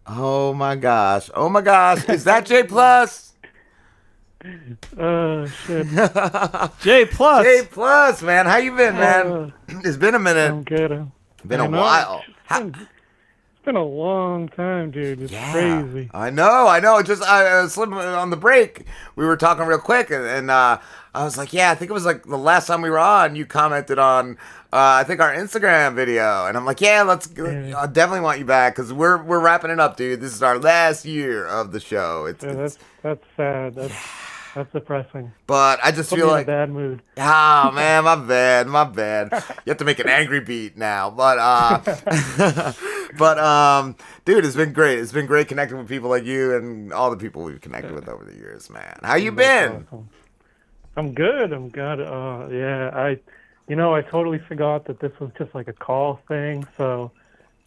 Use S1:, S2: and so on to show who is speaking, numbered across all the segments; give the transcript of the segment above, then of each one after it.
S1: Oh my gosh. Oh my gosh. Is that J Plus?
S2: Shit.
S3: J
S1: J
S3: plus.
S1: Plus, man. How you been, man?
S2: Uh,
S1: It's been a minute.
S2: I'm good.
S1: Been a
S2: I know.
S1: while.
S2: It's been a long time, dude. It's
S1: Yeah,
S2: crazy.
S1: I know, I know. Just I slipped on the break. We were talking real quick, and I was like, yeah, I think it was like the last time we were on. You commented on, I think our Instagram video, and I'm like, yeah, let's.
S2: Yeah,
S1: I definitely want you back because we're wrapping it up, dude. This is our last year of the show. It's
S2: yeah.
S1: it's.
S2: That's sad. That's depressing.
S1: But I just
S2: Put
S1: feel
S2: me in a
S1: like,
S2: bad mood.
S1: oh man, my bad, my bad. You have to make an angry beat now, but dude, it's been great. It's been great connecting with people like you and all the people we've connected with over the years, man. How you
S2: That's
S1: been?
S2: awesome. I'm good. I'm good. Yeah. I totally forgot that this was just like a call thing. So,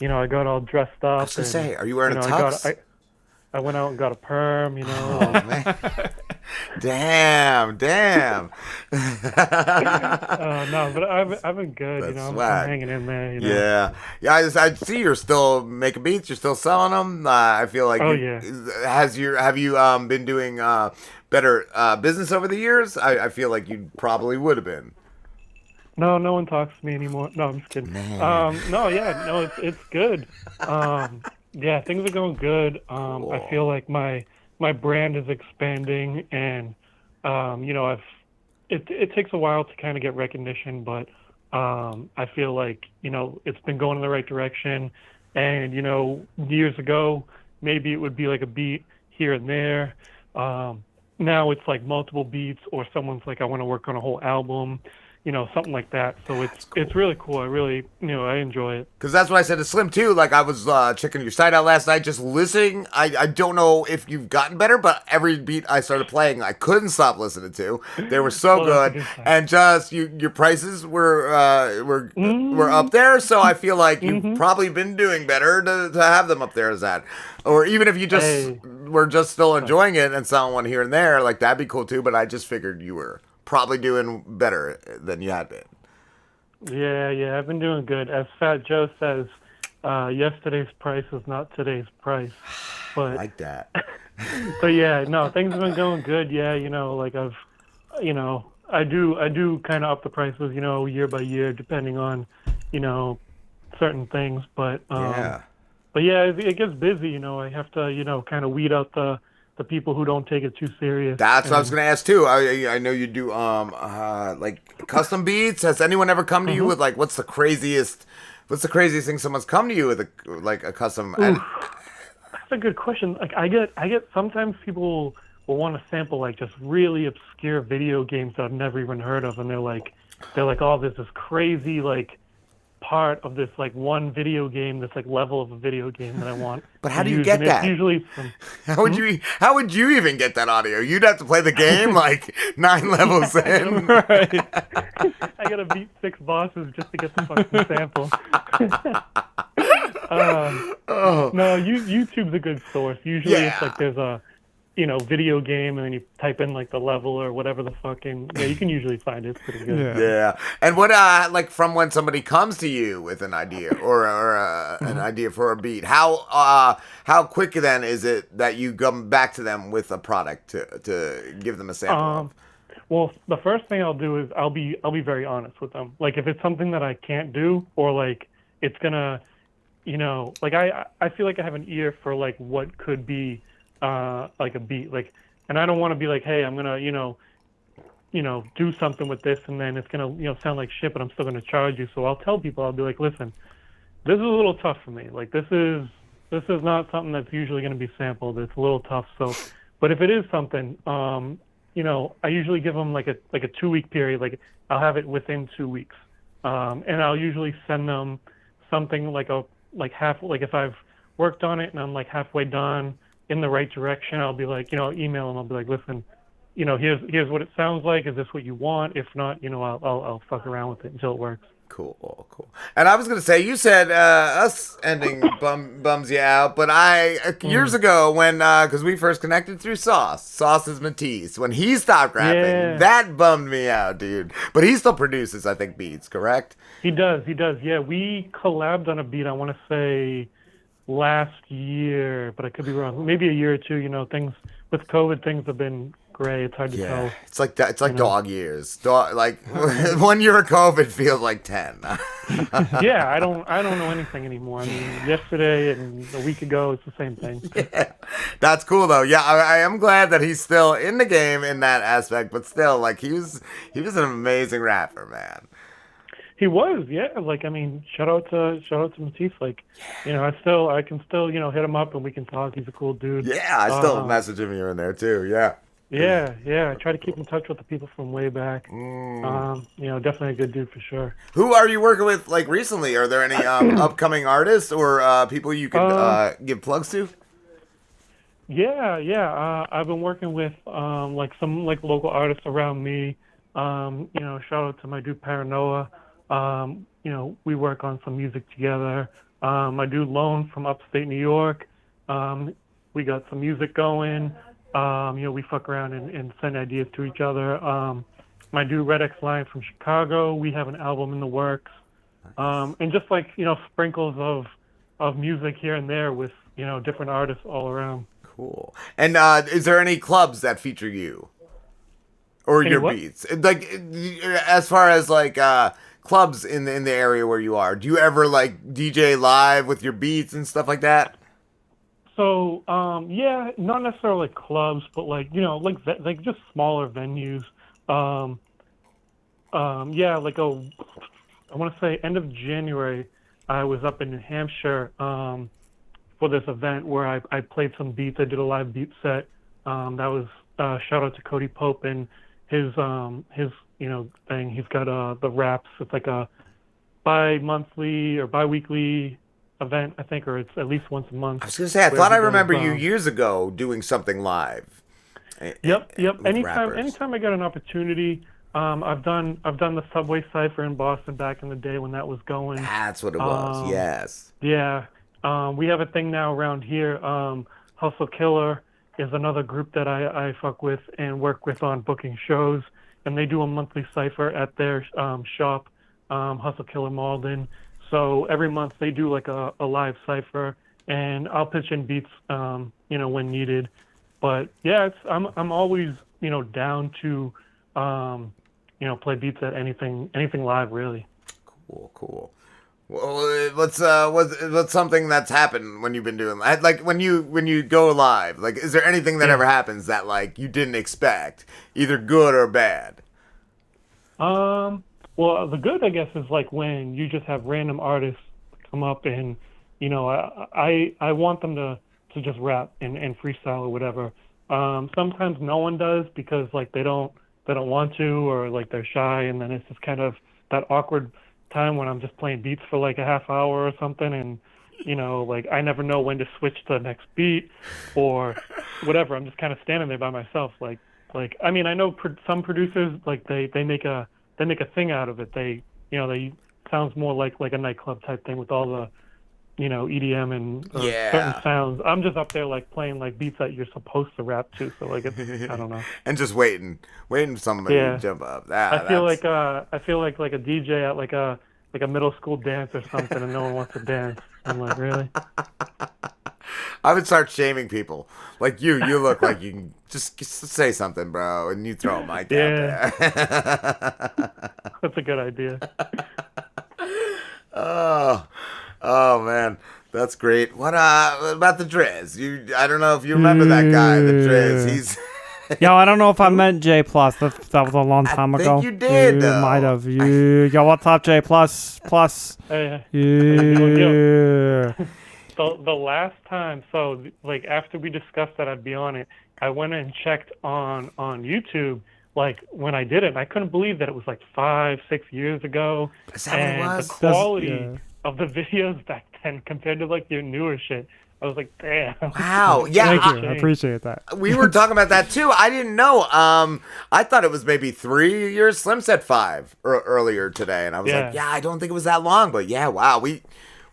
S2: I got all dressed
S1: I was
S2: up
S1: gonna
S2: and,
S1: say, are you wearing a
S2: I got
S1: tux?
S2: I went out and got a perm.
S1: Oh man, damn, damn.
S2: No, but I've been good.
S1: That's
S2: I'm
S1: swag.
S2: hanging in there.
S1: Yeah, yeah. I see you're still making beats. You're still selling them. I feel like
S2: Oh
S1: you
S2: yeah.
S1: have you been doing better business over the years. I feel like you probably would have been.
S2: No, no one talks to me anymore. No, I'm just kidding.
S1: Man,
S2: No, yeah, no, it's good. Yeah, things are going good. I
S1: cool.
S2: feel like my brand is expanding, and I've it takes a while to kind of get recognition, but I feel like it's been going in the right direction. And years ago, maybe it would be like a beat here and there. Now it's like multiple beats, or someone's like, I want to work on a whole album, something like that. So it's
S1: That's
S2: it's
S1: cool.
S2: really cool. I really, I enjoy it.
S1: Because that's what I said to Slim too. Like I was checking your site out last night, just listening. I don't know if you've gotten better, but every beat I started playing, I couldn't stop listening to. They were so
S2: Well, that's a
S1: good,
S2: good sign.
S1: and just your prices were
S2: Mm-hmm.
S1: up there. So I feel like you've
S2: Mm-hmm.
S1: probably been doing better to have them up there as that, or even if you just
S2: Hey,
S1: were just still
S2: but
S1: enjoying it and selling one here and there, like that'd be cool too. But I just figured you were probably doing better than you had been.
S2: yeah, yeah, I've been doing good. As Fat Joe says, yesterday's price is not today's price.
S1: I
S2: But
S1: like that.
S2: but yeah, no, things have been going good. Yeah, like I do kind of up the prices, year by year, depending on, you know, certain things.
S1: Yeah.
S2: But yeah, it gets busy. I have to, kind of weed out the people who don't take it too serious.
S1: That's what I was
S2: And
S1: gonna ask too. I know you do like custom beats. Has anyone ever come to you
S2: mhm.
S1: with like what's the craziest thing someone's come to you with a custom
S2: Ooh,
S1: edit?
S2: that's a good question. Like I get sometimes people will want to sample like just really obscure video games that I've never even heard of, and they're like, oh, there's this crazy like part of this like one video game, this like level of a video game that I want
S1: But
S2: to
S1: how do you
S2: use,
S1: get
S2: and it's
S1: that?
S2: usually some.
S1: How would
S2: Hmm?
S1: you how would you even get that audio? You'd have to play the game like nine levels
S2: Yeah,
S1: in.
S2: right. I gotta beat six bosses just to get the fucking sample. um,
S1: Oh
S2: no, YouTube's a good source. Usually, it's like
S1: yeah.
S2: there's a video game, and then you type in like the level or whatever the fucking, yeah, you can usually find it. It's pretty good.
S3: Yeah.
S1: Yeah, and what like from when somebody comes to you with an idea or an
S2: Mhm.
S1: idea for a beat, how quick then is it that you come back to them with a product to give them a sample of?
S2: Um, well, the first thing I'll do is I'll be very honest with them. Like if it's something that I can't do, or like it's gonna, like I feel like I have an ear for like what could be like a beat, like, and I don't want to be like, hey, I'm gonna do something with this, and then it's gonna sound like shit, but I'm still gonna charge you. So I'll tell people, I'll be like, listen, this is a little tough for me. Like this is not something that's usually going to be sampled. It's a little tough. So, but if it is something, I usually give them like a 2 week period. Like I'll have it within 2 weeks, and I'll usually send them something like half. Like if I've worked on it and I'm like halfway done in the right direction, I'll be like, I'll email them. I'll be like, listen, here's what it sounds like. Is this what you want? If not, I'll fuck around with it until it works.
S1: Cool, cool. And I was gonna say, you said us ending bums you out, but I years
S2: Mm.
S1: ago when because we first connected through Sauce is Matisse. When he stopped rapping,
S2: Yeah.
S1: that bummed me out, dude. But he still produces, I think, beats. Correct?
S2: He does. He does. Yeah, we collabed on a beat. I want to say last year, but I could be wrong. Maybe a year or two. You know, things with COVID, things have been gray. It's hard to
S1: Yeah,
S2: tell.
S1: it's like that. It's like
S2: You know.
S1: dog years. Dog, like 1 year of COVID feels like 10.
S2: Yeah, I don't know anything anymore. I mean, yesterday and a week ago, it's the same thing.
S1: Yeah, that's cool though. Yeah, I am glad that he's still in the game in that aspect, but still, like he was an amazing rapper, man.
S2: He was, yeah. Like, I mean, shout out to Matisse. Like, you know, I can still, you know, hit him up and we can talk. He's a cool dude.
S1: Yeah, I still
S2: Um,
S1: message him here and there too. Yeah.
S2: yeah, yeah. I try to keep in touch with the people from way back.
S1: Mm.
S2: You know, definitely a good dude for sure.
S1: Who are you working with like recently? Are there any upcoming artists or people you could
S2: Um,
S1: give plugs to?
S2: yeah, yeah. I've been working with like some like local artists around me. You know, shout out to my dude Paranoia. You know, we work on some music together. My dude Lone from upstate New York. We got some music going. You know, we fuck around and send ideas to each other. My dude Red X Lion from Chicago. We have an album in the works. And just like, you know, sprinkles of music here and there with, you know, different artists all around.
S1: Cool. And is there any clubs that feature you or
S2: Any
S1: your
S2: what?
S1: beats? Like as far as like clubs in the area where you are, do you ever like DJ live with your beats and stuff like that?
S2: So, yeah, not necessarily like clubs, but like, you know, like just smaller venues. Um, yeah, like I want to say end of January, I was up in New Hampshire, for this event where I played some beats. I did a live beat set. That was, shout out to Cody Pope and his, you know, thing. He's got, the raps. It's like a bi-monthly or bi-weekly event, I think, or it's at least once a month
S1: I was gonna say, I
S2: where
S1: thought
S2: he
S1: I
S2: does,
S1: remember you years ago doing something live.
S2: Yep.
S1: With
S2: Anytime,
S1: rappers.
S2: anytime I get an opportunity, I've done the Subway Cipher in Boston back in the day when that was going.
S1: That's what it was.
S2: Um,
S1: Yes.
S2: yeah, we have a thing now around here. Hustle Killer is another group that I fuck with and work with on booking shows, and they do a monthly cipher at their shop, Hustle Killer Malden. So every month they do like a live cipher, and I'll pitch in beats, you know, when needed. But yeah, I'm always, you know, down to, you know, play beats at anything live really.
S1: Cool. Well, what's something that's happened when you've been doing like when you go live? Like, is there anything that
S2: Yeah.
S1: ever happens that like you didn't expect, either good or bad?
S2: Well, the good, I guess, is like when you just have random artists come up and, you know, I want them to just rap and freestyle or whatever. Sometimes no one does because like they don't want to, or like they're shy, and then it's just kind of that awkward time when I'm just playing beats for like a half hour or something, and you know, like I never know when to switch to the next beat or whatever. I'm just kind of standing there by myself, like I mean, I know some producers like they make a thing out of it. They, you know, they sounds more like a nightclub type thing with all the, you know, EDM and
S1: Yeah.
S2: certain sounds. I'm just up there like playing like beats that you're supposed to rap to. So like it's, I don't know.
S1: And just waiting for somebody
S2: Yeah.
S1: to jump up.
S2: I feel like a DJ at like a middle school dance or something, and no one wants to dance. I'm like, really?
S1: I would start shaming people. Like you look like you can just say something, bro, and you throw a mic
S2: Yeah.
S1: out there.
S2: That's a good idea.
S1: Oh man, that's great. What about the Driz? I don't know if you remember that guy, the Driz.
S3: Yeah.
S1: He's
S3: Yo, I don't know if I meant J Plus. That was a long time
S1: think
S3: ago.
S1: you did,
S3: You
S1: though.
S3: might have. Yo, what's up, J Plus?
S2: Hey,
S3: Yeah.
S2: the last time, so like after we discussed that I'd be on it, I went and checked on YouTube. Like when I did it, I couldn't believe that it was like 5-6 years ago,
S1: Is that what it
S2: and
S1: was?
S2: the quality
S3: yeah.
S2: of the videos back then compared to like your newer shit, I was like, damn.
S1: Wow. Yeah,
S3: Thank
S1: I-
S3: you. I appreciate that.
S1: we were talking about that too. I didn't know. I thought it was maybe 3 years. Slim said 5 earlier today, and I was like,
S2: Yeah.
S1: yeah, I don't think it was that long. But yeah, wow, we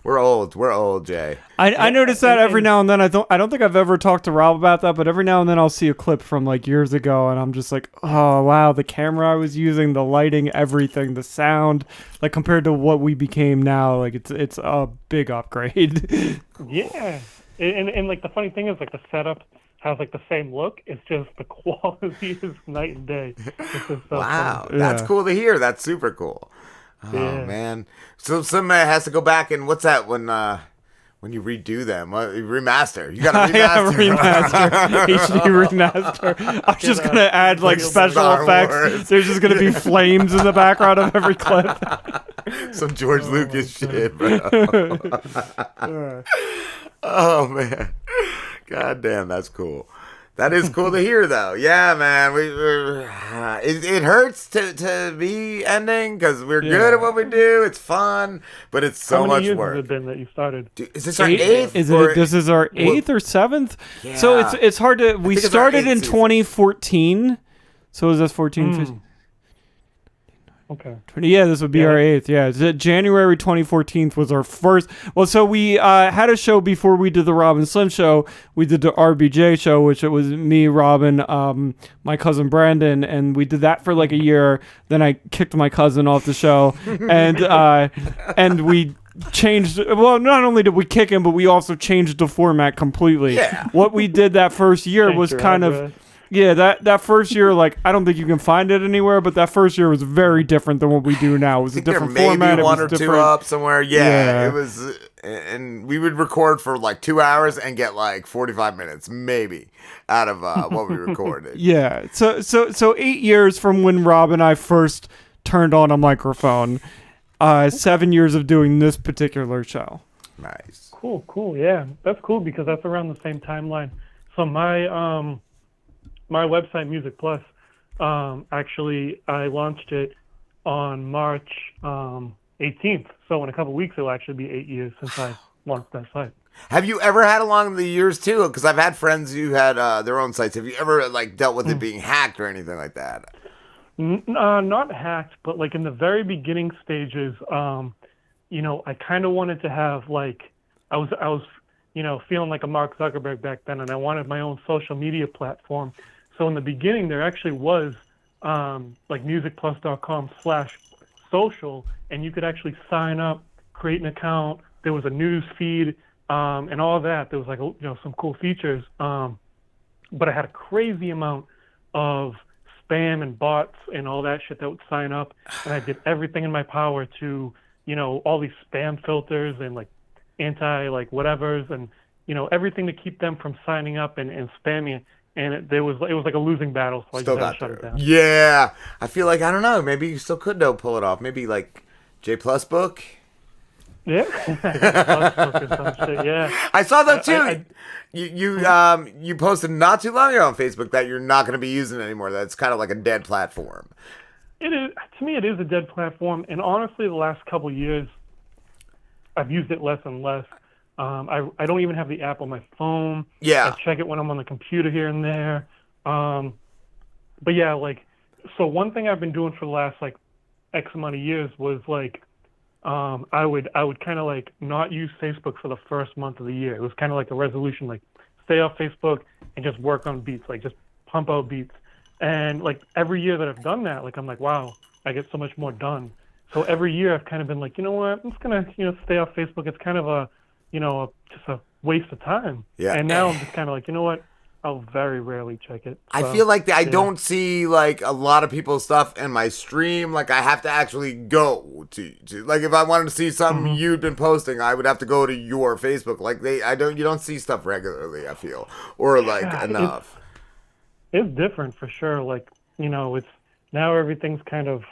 S1: We're old. We're old, Jay.
S3: I notice that every now and then. I don't think I've ever talked to Rob about that, but every now and then I'll see a clip from like years ago, and I'm just like, oh wow, the camera I was using, the lighting, everything, the sound, like compared to what we became now, like it's a big upgrade.
S2: Yeah, and like the funny thing is like the setup has like the same look. It's just the quality is night and day. It's just so
S1: Wow,
S2: funny.
S1: that's
S3: Yeah.
S1: cool to hear. That's super cool. Oh
S2: Yeah.
S1: man, so somebody has to go back and what's that when you redo them? What, remaster? You got to
S3: Yeah,
S1: remaster.
S3: remaster, HD remaster. I'm just gonna add like special
S1: Star
S3: effects.
S1: Wars.
S3: There's just gonna be flames in the background of every clip.
S1: Some George Lucas shit, bro. Oh man, god damn, that's cool. That is cool to hear, though. Yeah, man. It hurts to be ending because we're good at what we do. It's fun, but it's so
S2: How many
S1: much
S2: years
S1: work.
S2: has it been that you started?
S1: Dude, is this our eighth?
S3: Is
S1: or-
S3: it? This is our eighth or seventh. So
S1: Yeah.
S3: it's hard to. We
S1: think it's our
S3: started in
S1: eighth season.
S3: 2014. So is this 14? 15?
S2: Okay.
S3: Yeah, this would be
S2: Yeah.
S3: our eighth. Yeah, January 2014 was our first. Well, so we had a show before we did the Robin Slim show. We did the RBJ show, which it was me, Robin, my cousin Brandon, and we did that for like a year. Then I kicked my cousin off the show, and we changed. Well, not only did we kick him, but we also changed the format completely.
S1: Yeah.
S3: What we did that first year
S2: Thanks
S3: was
S2: for
S3: kind
S2: address.
S3: of. Yeah, that first year, like, I don't think you can find it anywhere, but that first year was very different than what we do now. It was
S1: I
S3: a
S1: think there
S3: different
S1: may
S3: format.
S1: be one
S3: it
S1: or
S3: was
S1: two
S3: different.
S1: up somewhere. Yeah,
S3: Yeah.
S1: it was, and we would record for like 2 hours and get like 45 minutes, maybe, out of what we recorded.
S3: Yeah, so 8 years from when Rob and I first turned on a microphone, 7 years of doing this particular show.
S1: Nice.
S2: Cool. Yeah, that's cool because that's around the same timeline. So my website, Music Plus, actually, I launched it on March 18th. So in a couple weeks, it'll actually be 8 years since I launched that site.
S1: Have you ever had along the years too? Because I've had friends who had their own sites. Have you ever like dealt with it being hacked or anything like that?
S2: Not hacked, but like in the very beginning stages, I kind of wanted to have like, I was, feeling like a Mark Zuckerberg back then, and I wanted my own social media platform. So in the beginning, there actually was like musicplus.com/social, and you could actually sign up, create an account. There was a news feed and all that. There was like some cool features, but I had a crazy amount of spam and bots and all that shit that would sign up, and I did everything in my power to all these spam filters and like anti like whatevers and everything to keep them from signing up and spamming it. And it was like a losing battle, so I
S1: Still
S2: just had to
S1: got
S2: shut it
S1: through.
S2: down.
S1: Yeah, I feel like I don't know. Maybe you still could pull it off. Maybe like J Plus book.
S2: Yeah. Facebook or some shit, yeah.
S1: I saw that too.
S2: I-
S1: You posted not too long ago on Facebook that you're not going to be using it anymore. That's kind of like a dead platform.
S2: It is, to me, it is a dead platform. And honestly, the last couple of years, I've used it less and less. I don't even have the app on my phone.
S1: Yeah.
S2: I check it when I'm on the computer here and there. But yeah, like, so one thing I've been doing for the last like X amount of years was like, I would kind of like not use Facebook for the first month of the year. It was kind of like a resolution, like stay off Facebook and just work on beats, like just pump out beats. And like every year that I've done that, like I'm like, wow, I get so much more done. So every year I've kind of been like, you know what, I'm just gonna stay off Facebook. It's kind of a just a waste of time.
S1: Yeah.
S2: And now I'm just kind of like, you know what, I'll very rarely check it.
S1: I
S2: So,
S1: feel like I
S2: yeah.
S1: don't see like a lot of people's stuff in my stream. Like I have to actually go to like if I wanted to see something you'd been posting, I would have to go to your Facebook. Like you don't see stuff regularly. I feel or like
S2: Yeah,
S1: enough.
S2: It's different for sure. Like, it's now everything's kind of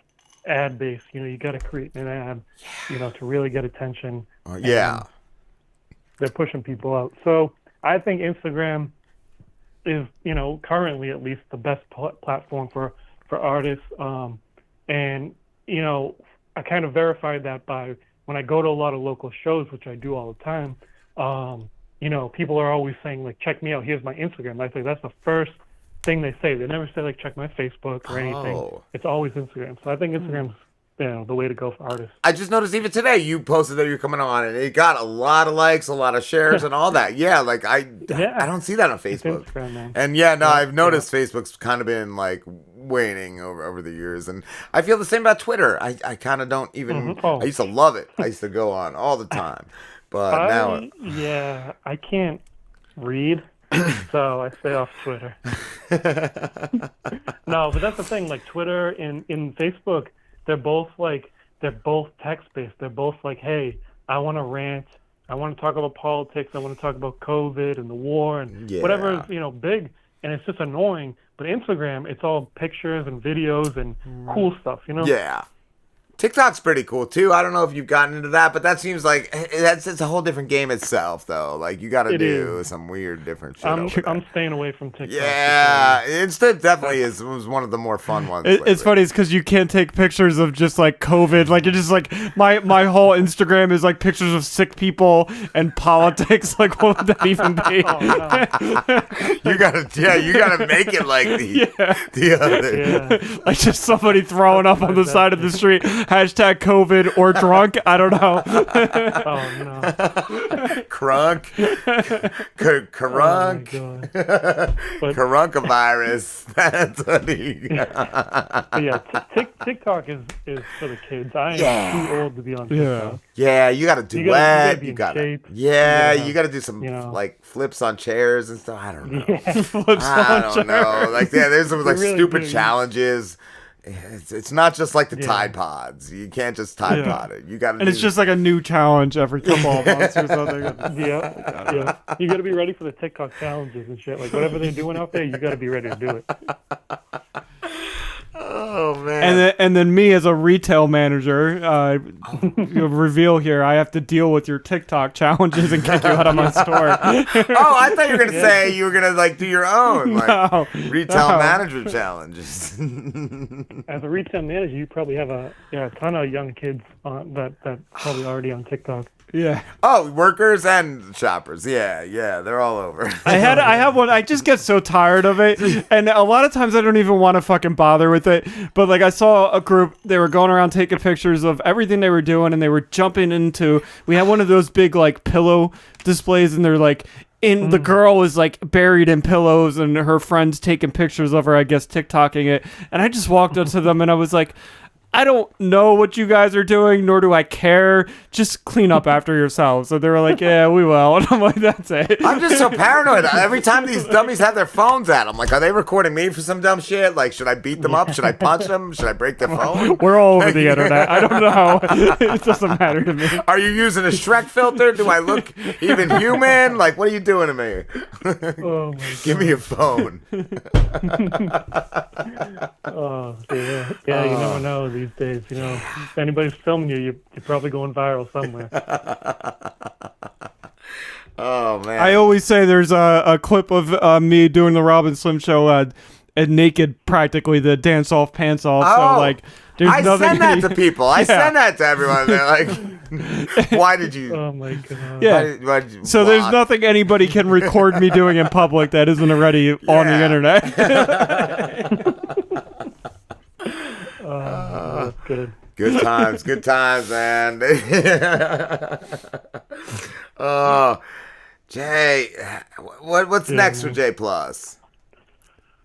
S2: ad based. You got to create an ad, to really get attention.
S1: Yeah.
S2: They're pushing people out. So I think Instagram is, currently at least the best platform for artists. And, I kind of verified that by when I go to a lot of local shows, which I do all the time. People are always saying like, check me out. Here's my Instagram. I say that's the first thing they say. They never say like, check my Facebook or anything.
S1: Oh.
S2: It's always Instagram. So I think Instagram's the way to go for artists.
S1: I just noticed even today you posted that you're coming on, and it got a lot of likes, a lot of shares, and all that. Yeah, like I don't see that on
S2: It's
S1: Facebook.
S2: Instagram, man.
S1: And yeah, no, I've noticed Facebook's kind of been like waning over the years, and I feel the same about Twitter. I kind of don't even.
S2: Oh.
S1: I used to love it. I used to go on all the time, but now.
S2: I can't read, so I stay off Twitter. No, but that's the thing. Like Twitter and in Facebook, they're both text based. They're both like, hey, I want to rant. I want to talk about politics. I want to talk about COVID and the war and whatever is big. And it's just annoying. But Instagram, it's all pictures and videos and cool stuff.
S1: Yeah. TikTok's pretty cool too. I don't know if you've gotten into that, but that seems like it's a whole different game itself, though. Like you got to do some weird different shit.
S2: I'm staying away from TikTok.
S1: Yeah, Insta definitely was one of the more fun ones.
S3: It's funny, it's because you can't take pictures of just like COVID. Like it's just like my whole Instagram is like pictures of sick people and politics. Like what would that even be?
S2: Oh, no.
S1: you gotta make it like the other.
S2: Yeah.
S3: Like just somebody throwing up on the side of the street. Hashtag COVID or drunk. I don't know.
S2: Oh no.
S1: Crunk. Crunk. Coronavirus. That's what he
S2: TikTok is for the kids. I am too old to be on TikTok.
S1: Yeah, you gotta duet. You gotta you gotta do some like flips on chairs and stuff. I don't know. I don't know. Like there's some like
S2: really
S1: stupid
S2: do.
S1: challenges. It's not just like the Tide Pods. You can't just Tide Pod it. You got to.
S3: And it's just like a new challenge every couple of months or something.
S2: Yeah. You got to be ready for the TikTok challenges and shit. Like whatever they're doing out there, you got to be ready to do it.
S1: Oh man.
S3: And then me as a retail manager, reveal here, I have to deal with your TikTok challenges and kick you out of my store.
S1: Oh, I thought you were gonna say you were gonna like do your own retail manager challenges.
S2: As a retail manager, you probably have a ton of young kids that probably already on TikTok.
S3: Yeah.
S1: Oh, workers and shoppers. Yeah, they're all over.
S3: I have one. I just get so tired of it, and a lot of times I don't even want to fucking bother with it. But like I saw a group, they were going around taking pictures of everything they were doing, and they were jumping into. We had one of those big like pillow displays, and they're like. The girl is like buried in pillows, and her friends taking pictures of her, I guess TikToking it. And I just walked up to them, and I was like, I don't know what you guys are doing, nor do I care. Just clean up after yourselves. So they were like, yeah, we will. And I'm like, that's it.
S1: I'm just so paranoid. Every time these dummies have their phones out, I'm like, are they recording me for some dumb shit? Like, should I beat them up? Should I punch them? Should I break their phone?
S3: We're all over the internet. I don't know. It doesn't matter to me.
S1: Are you using a Shrek filter? Do I look even human? Like, what are you doing to me?
S2: Oh my God.
S1: Give me your phone.
S2: Oh, yeah. You never know these days. If anybody's filming you, you're probably going viral somewhere.
S1: Oh man!
S3: I always say there's a clip of me doing the Rob and Slim show, and naked, practically the dance off, pants off. So like, there's
S1: I
S3: nothing.
S1: send that to people. I send that to everyone. They're like, why did you?
S2: Oh my God.
S3: Yeah.
S1: Why did you
S3: So there's
S1: block?
S3: nothing anybody can record me doing in public that isn't already on the internet.
S2: That's good.
S1: Good times, man. Oh, Jay, what's next for J Plus?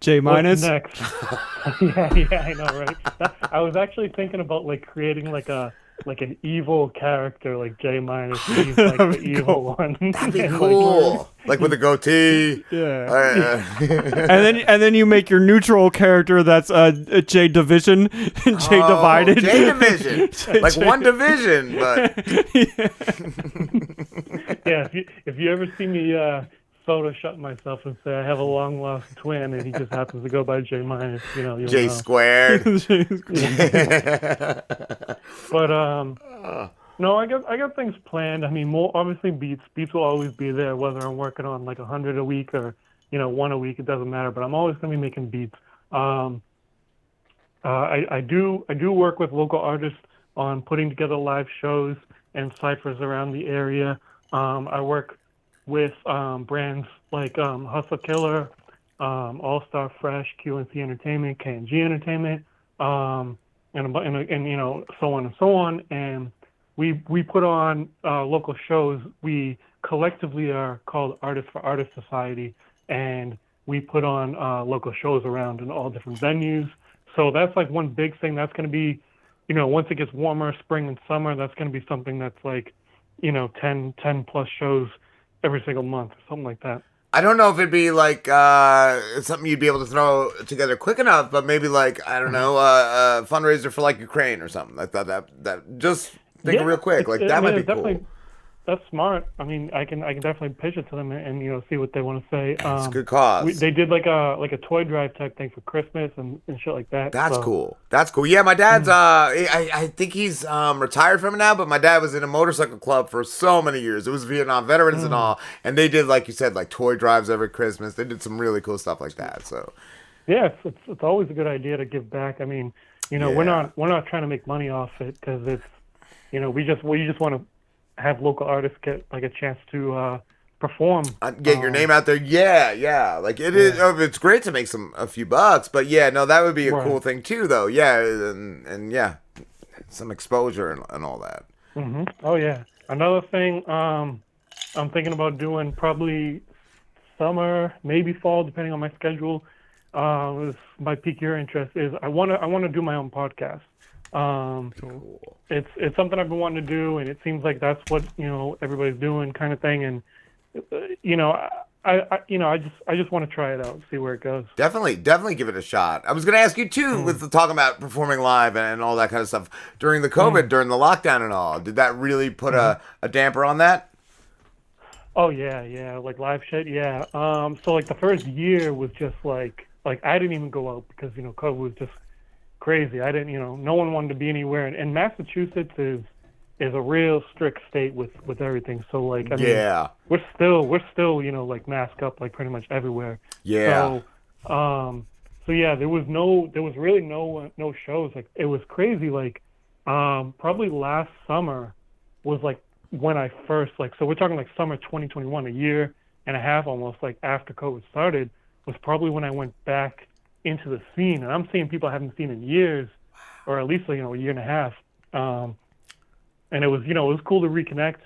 S3: J minus.
S2: What's next? yeah, I know, right? I was actually thinking about like creating like an evil character like J minus. He's like the evil one.
S1: That'd be cool. Like with a goatee.
S3: Yeah. and then you make your neutral character that's a J division, J divided.
S1: J division. Like one division, but
S2: yeah. If you ever see me Photoshop myself and say I have a long lost twin and he just happens to go by J minus, you'll
S1: J
S2: know.
S1: squared.
S2: But no, I got things planned. I mean, more obviously beats will always be there, whether I'm working on like 100 a week or one a week. It doesn't matter. But I'm always gonna be making beats. I do work with local artists on putting together live shows and ciphers around the area. I work with brands like Hustle Killer, All Star Fresh, QNC Entertainment, KNG Entertainment. and you know, so on and so on. And we put on local shows. We collectively are called Artists for Artists Society, and we put on local shows around in all different venues. So that's like one big thing. That's going to be, you know, once it gets warmer, spring and summer, that's going to be something that's like, you know, 10 plus shows every single month or something like that.
S1: I don't know if it'd be like something you'd be able to throw together quick enough, but maybe like, I don't know, a fundraiser for like Ukraine or something. I thought that just think real quick, like that might be cool.
S2: That's smart. I mean, I can definitely pitch it to them and you know, see what they want to say.
S1: It's a good cause.
S2: They did like a toy drive type thing for Christmas and shit like that.
S1: That's cool. That's cool. Yeah, my dad's I think he's retired from it now, but my dad was in a motorcycle club for so many years. It was Vietnam veterans and all, and they did, like you said, like toy drives every Christmas. They did some really cool stuff like that. So
S2: yeah, it's always a good idea to give back. I mean, you know, we're not trying to make money off it because it's, you know, we just want to have local artists get like a chance to perform,
S1: get your name out there. Yeah, like it is. It's great to make a few bucks, but yeah, no, that would be a cool thing too, though. Yeah, and yeah, some exposure and all that.
S2: Mm-hmm. Oh yeah. Another thing, I'm thinking about doing probably summer, maybe fall, depending on my schedule. This might pique your interest. Is I want to do my own podcast.
S1: Cool.
S2: It's something I've been wanting to do, and it seems like that's what, you know, everybody's doing, kind of thing. And you know, I just want to try it out, see where it goes.
S1: Definitely give it a shot. I was going to ask you too, with the talking about performing live and all that kind of stuff during the COVID, during the lockdown and all. Did that really put a damper on that?
S2: Oh yeah, like live shit, yeah. So like the first year was just like I didn't even go out because, you know, COVID was just crazy. I didn't, you know, no one wanted to be anywhere, and Massachusetts is a real strict state with everything. So like, I mean, we're still, you know, like mask up like pretty much everywhere.
S1: Yeah.
S2: So yeah, there was really no shows. Like it was crazy. Like probably last summer was like when I first, like, so we're talking like summer 2021, a year and a half almost, like after COVID started, was probably when I went back into the scene, and I'm seeing people I haven't seen in years, or at least, you know, a year and a half. And it was, you know, it was cool to reconnect,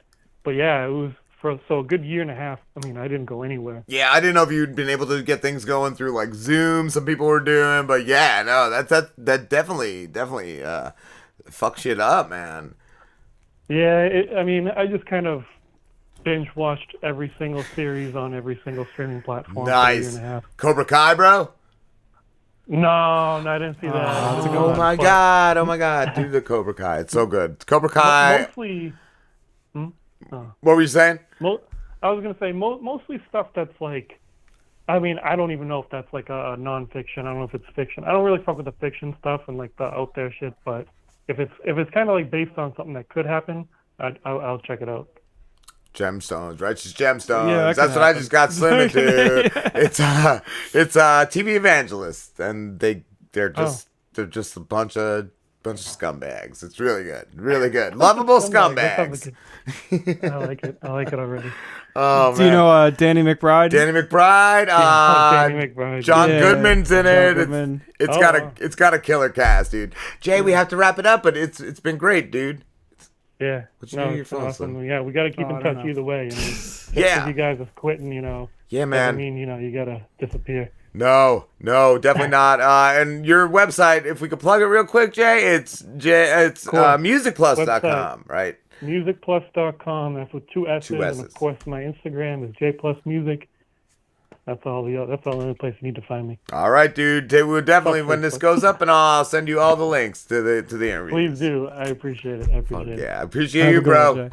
S2: but yeah, it was for a good year and a half. I mean, I didn't go anywhere.
S1: Yeah, I didn't know if you'd been able to get things going through like Zoom. Some people were doing, but yeah, no, that definitely fuck shit up, man.
S2: Yeah, I mean, I just kind of binge watched every single series on every single streaming platform.
S1: Nice.
S2: For a year and a half.
S1: Cobra Kai, bro.
S2: No, I didn't see that.
S1: Oh my god, dude, the Cobra Kai, it's so good. Cobra Kai.
S2: Mostly.
S1: What were you saying?
S2: I was gonna say mostly stuff that's like, I mean, I don't even know if that's like a nonfiction. I don't know if it's fiction. I don't really fuck with the fiction stuff and like the out there shit. But if it's kind of like based on something that could happen, I'll check it out.
S1: Gemstones, Righteous Gemstones.
S3: Yeah,
S1: that's what I just got Slim into. It's TV evangelists, and they're just a bunch of scumbags. It's really good, lovable scumbags.
S2: I like it already.
S1: Oh man.
S3: Do you know Danny McBride?
S1: Danny McBride.
S2: Danny McBride.
S1: John Goodman's in it.
S3: Goodman.
S1: It's got a killer cast, dude. Jay, we have to wrap it up, but it's been great, dude.
S2: Yeah,
S1: it's
S2: awesome. Yeah, we got to keep in touch either way. I mean, just
S1: yeah,
S2: you guys are quitting, you know.
S1: Yeah, man.
S2: I mean, you know, you gotta disappear.
S1: No, definitely not. And your website, if we could plug it real quick, Jay, it's musicplus.com, right?
S2: Musicplus.com. That's with two S's. And of course, my Instagram is jplusmusic. That's all the only place you need to find me.
S1: All right, dude. We'll definitely, when this goes up, and I'll send you all the links to the interview.
S2: Please do. I appreciate it.
S1: Yeah, I appreciate you, bro.